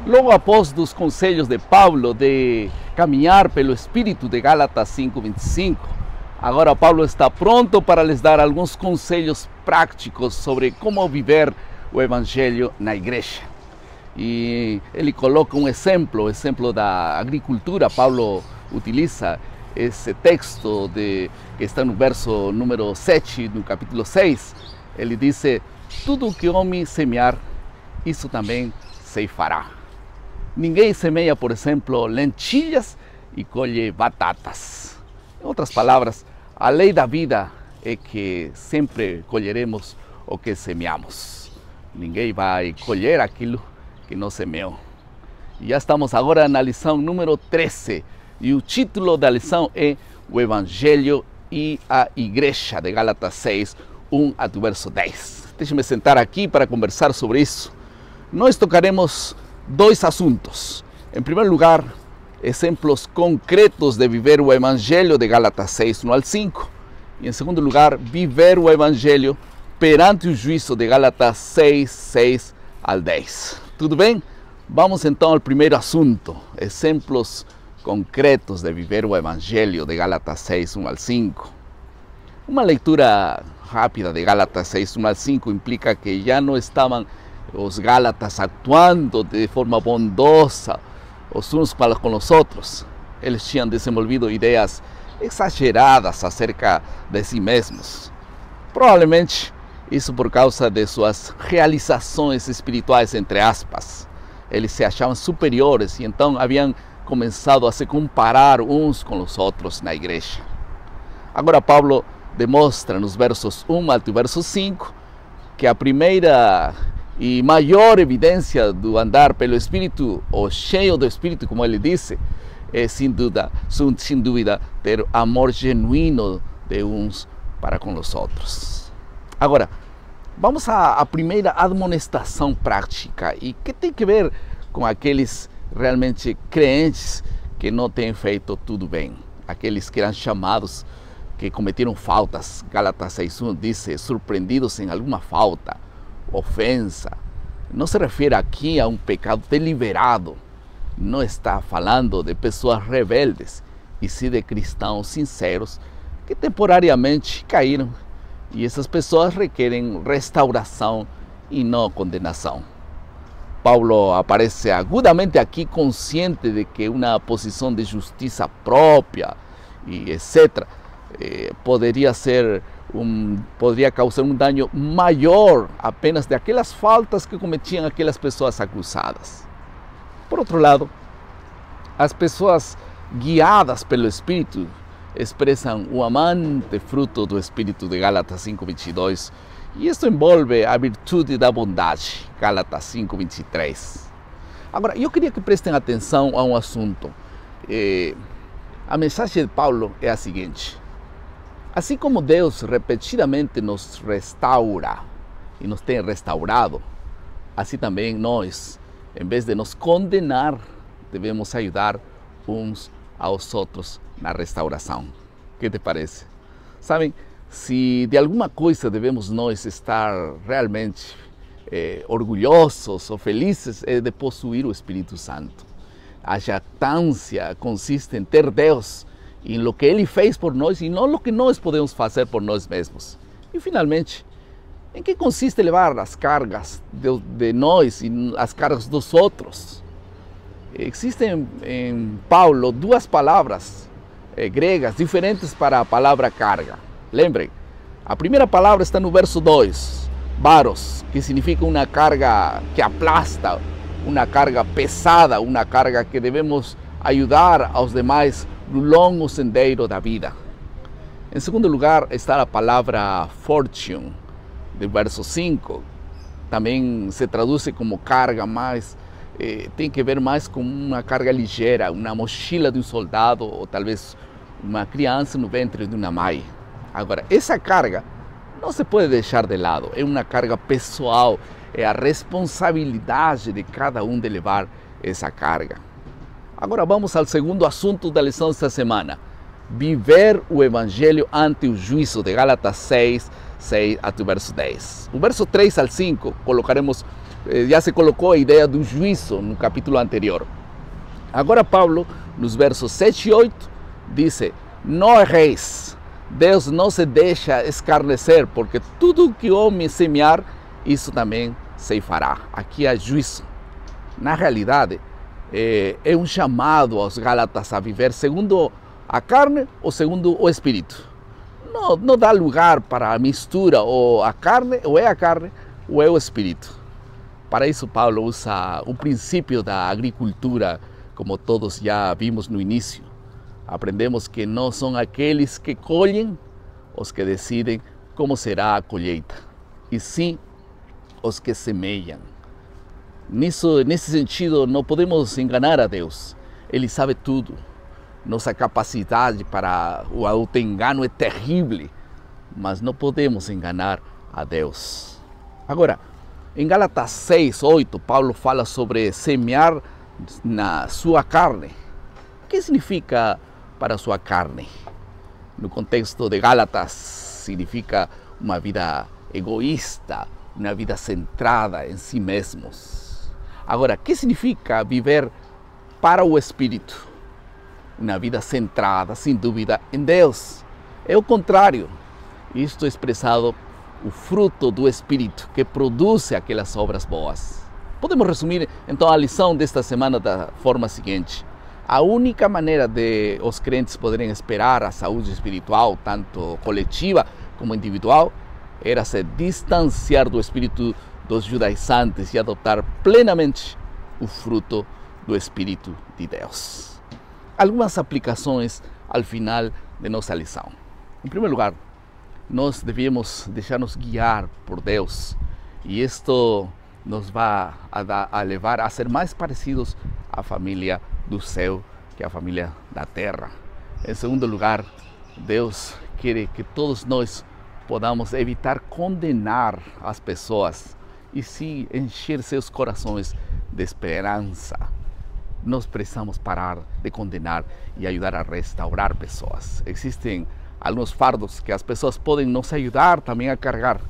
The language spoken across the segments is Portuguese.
Logo após dos conselhos de Paulo de caminhar pelo Espírito de Gálatas 5:25, agora Paulo está pronto para lhes dar alguns conselhos práticos sobre como viver o Evangelho na igreja. E ele coloca um exemplo, o exemplo da agricultura. Paulo utiliza esse texto que está no verso número 7, no capítulo 6. Ele diz: tudo o que o homem semear, isso também se fará. Ninguém semeia, por exemplo, lentilhas e colhe batatas. Em outras palavras, a lei da vida é que sempre colheremos o que semeamos. Ninguém vai colher aquilo que não semeou. E já estamos agora na lição número 13. E o título da lição é o Evangelho e a Igreja, de Gálatas 6, 1 até o verso 10. Deixe-me sentar aqui para conversar sobre isso. Nós tocaremos dois assuntos. Em primeiro lugar, exemplos concretos de viver o Evangelho de Gálatas 6, 1 ao 5. E em segundo lugar, viver o Evangelho perante o juízo de Gálatas 6, 6 ao 10. Tudo bem? Vamos então ao primeiro assunto. Exemplos concretos de viver o Evangelho de Gálatas 6, 1 ao 5. Uma leitura rápida de Gálatas 6, 1 ao 5 implica que já não estavam os Gálatas actuando de forma bondosa os uns para com os outros. Eles tinham desenvolvido ideias exageradas acerca de si mesmos. Provavelmente isso por causa de suas realizações espirituais, entre aspas. Eles se achavam superiores e então haviam começado a se comparar uns com os outros na igreja. Agora Paulo demonstra nos versos 1 até o verso 5 que a primeira e maior evidência do andar pelo Espírito, ou cheio do Espírito, como ele disse, é sem dúvida ter amor genuíno de uns para com os outros. Agora, vamos à primeira admoestação prática, e que tem que ver com aqueles realmente crentes que não têm feito tudo bem, aqueles que eram chamados, que cometeram faltas. Gálatas 6:1 diz: surpreendidos em alguma falta, ofensa. Não se refere aqui a um pecado deliberado. Não está falando de pessoas rebeldes, e sim de cristãos sinceros que temporariamente caíram. E essas pessoas requerem restauração e não condenação. Paulo aparece agudamente aqui, consciente de que uma posição de justiça própria e etc. Poderia causar um dano maior apenas de aquelas faltas que cometiam aquelas pessoas acusadas. Por outro lado, as pessoas guiadas pelo Espírito expressam o amante fruto do Espírito de Gálatas 5:22, e isso envolve a virtude da bondade, Gálatas 5:23. Agora, eu queria que prestem atenção a um assunto. A mensagem de Paulo é a seguinte: assim como Deus repetidamente nos restaura e nos tem restaurado, assim também nós, em vez de nos condenar, devemos ajudar uns aos outros na restauração. O que te parece? Sabem, se de alguma coisa devemos nós estar realmente orgulhosos ou felizes, é de possuir o Espírito Santo. A jactância consiste em ter Deus em lo que Ele fez por nós e não no que nós podemos fazer por nós mesmos. E finalmente, em que consiste levar as cargas de nós e as cargas dos outros? Existem em Paulo duas palavras gregas diferentes para a palavra carga. Lembrem, a primeira palavra está no verso 2, baros, que significa uma carga que aplasta, uma carga pesada, uma carga que devemos ajudar aos demais no longo sendeiro da vida. Em segundo lugar está a palavra fortune, do verso 5. Também se traduz como carga, mas tem que ver mais com uma carga ligeira, uma mochila de um soldado ou talvez uma criança no ventre de uma mãe. Agora, essa carga não se pode deixar de lado, é uma carga pessoal, é a responsabilidade de cada um de levar essa carga. Agora vamos ao segundo assunto da lição desta semana: viver o Evangelho ante o juízo, de Gálatas 6, 6 até o verso 10. O verso 3 ao 5 colocaremos já se colocou a ideia do juízo no capítulo anterior. Agora Paulo, nos versos 7 e 8, diz: não erreis, Deus não se deixa escarnecer, porque tudo que o homem semear, isso também se fará. Aqui há juízo. Na realidade, é um chamado aos Gálatas a viver segundo a carne ou segundo o Espírito. Não dá lugar para a mistura, ou a carne, ou é a carne, ou é o Espírito. Para isso, Paulo usa o princípio da agricultura, como todos já vimos no início. Aprendemos que não são aqueles que colhem os que decidem como será a colheita, e sim os que semeiam. Nesse sentido, não podemos enganar a Deus. Ele sabe tudo. Nossa capacidade para o auto-engano é terrível, mas não podemos enganar a Deus. Agora, em Gálatas 6, 8, Paulo fala sobre semear na sua carne. O que significa para a sua carne? No contexto de Gálatas, significa uma vida egoísta, uma vida centrada em si mesmos. Agora, o que significa viver para o Espírito? Uma vida centrada, sem dúvida, em Deus. É o contrário. Isto é expressado o fruto do Espírito que produz aquelas obras boas. Podemos resumir então a lição desta semana da forma seguinte: a única maneira de os crentes poderem esperar a saúde espiritual, tanto coletiva como individual, era se distanciar do espírito dos judaizantes e adotar plenamente o fruto do Espírito de Deus. Algumas aplicações ao final de nossa lição. Em primeiro lugar, nós devemos deixar-nos guiar por Deus, e isto nos vai a levar a ser mais parecidos à família do céu que à família da terra. Em segundo lugar, Deus quer que todos nós podamos evitar condenar as pessoas e sim encher seus corações de esperança. Nós precisamos parar de condenar e ajudar a restaurar pessoas. Existem alguns fardos que as pessoas podem nos ajudar também a carregar,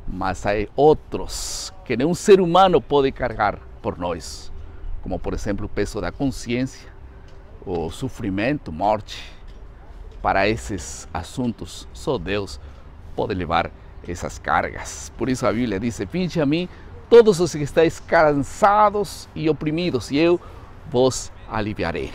mas há outros que nenhum ser humano pode carregar por nós, como por exemplo o peso da consciência, o sofrimento, morte. Para esses assuntos, só Deus pode levar essas cargas. Por isso a Bíblia diz: vinde a mim todos os que estáis cansados e oprimidos, e eu vos aliviarei.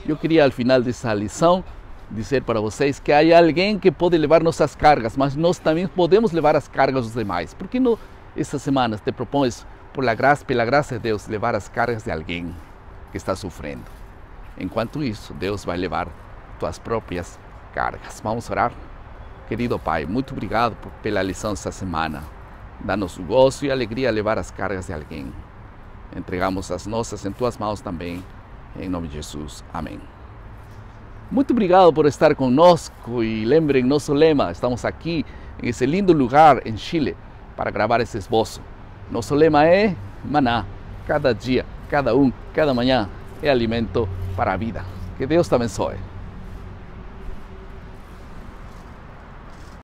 Eu queria, ao final dessa lição, dizer para vocês que há alguém que pode levar nossas cargas, mas nós também podemos levar as cargas dos demais. Por que não, esta semana, te propões, pela graça de Deus, levar as cargas de alguém que está sofrendo? Enquanto isso, Deus vai levar tuas próprias cargas. Vamos orar? Querido Pai, muito obrigado pela lição desta semana. Dá-nos gozo e alegria a levar as cargas de alguém. Entregamos as nossas em tuas mãos também, em nome de Jesus. Amém. Muito obrigado por estar conosco, e lembrem nosso lema: estamos aqui em esse lindo lugar em Chile para gravar esse esboço. Nosso lema é maná: cada dia, cada manhã é alimento para a vida. Que Deus te abençoe.